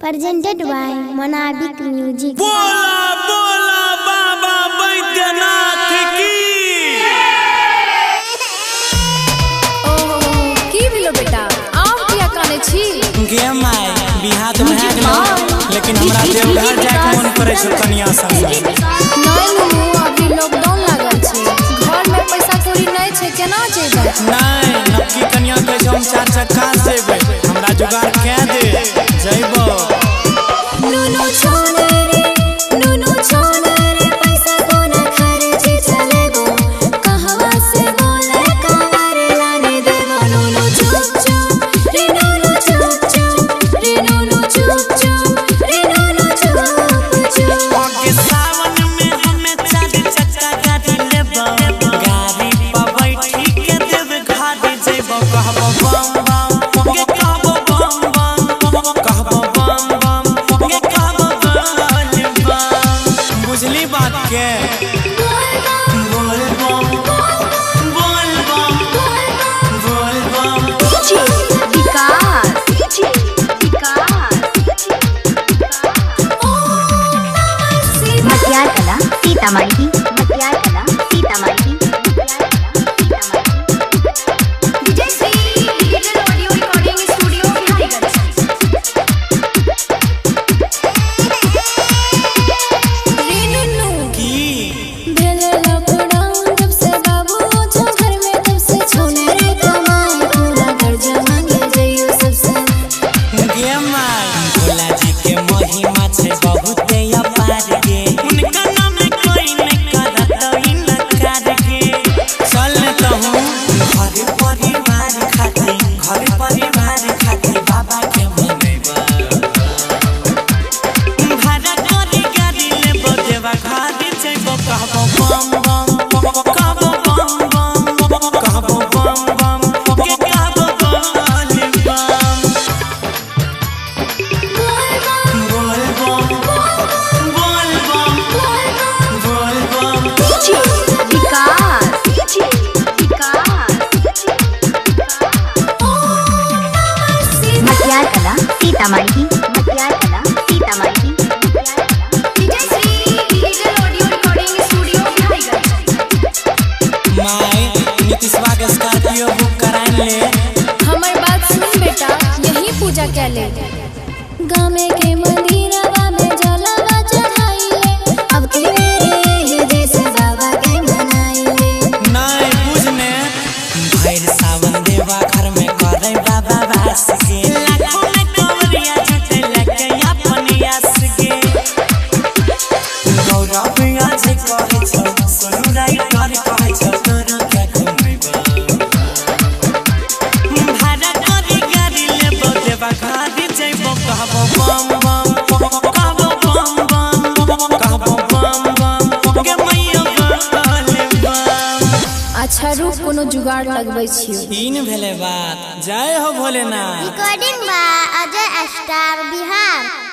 presented by Monabik Music. बोला बोला बाबा बैद्यनाथ की। की भेलो बेटा आम किया काने छी गे माय बिहार तो भाग लो लेकिन हमरा देवघर जाय के मन करे छ कन्या संग। नहीं नु अभी लॉकडाउन लागल छै घर में पैसा कौड़ी नहीं छै केना जेबै। नहीं नक्की कन्या के हम 4 चक्का जेबै हमरा जुगाड़ के दे जइबो। नुनु छोड़े रे पैसा कोना खर्चे चलेबो कहवा से बोले कावर लाने देबो। नुनु चुप चुप रे नुनु चुप चुप रे नुनु चुप चुप रे नुनु चुप चुप। आगे सावन में हमें 4 चक्का गाड़ी लेबो गाड़ी पर बैठी के देव घाट जइबो कहबो बम बम के कहबो बम बम कहबो बम बम के कहबो बम बम। बुझली बात के बोल बम बोल बम बोल बम। विकास मटियार कला सीतामढ़ी हमर बात सुन बेटा यही पूजा के ले गामे के मंदिरवा में जलवा चढ़ाइले अब के रे जैसे बाबा के मनाइले। नहीं बुझने भैर सावन देवा घर में करे बाबा वास के लाखों में कवरिया जुटे लगे अपन यास के गौरव आज कहे छ सोनू राय कर कहे छ तोर क्या घुमैबा भाड़ा करे गाड़ी लेबो देवा घाटी जइबो कहबो बम बम कहबो बम बम कहबो बम बम के मैया बोले बम। अच्छा रुक कोनो जुगाड़ लगबै छियो। तीन भेले बात जय हो Bholenath. Recording by Ajay Star Bihar.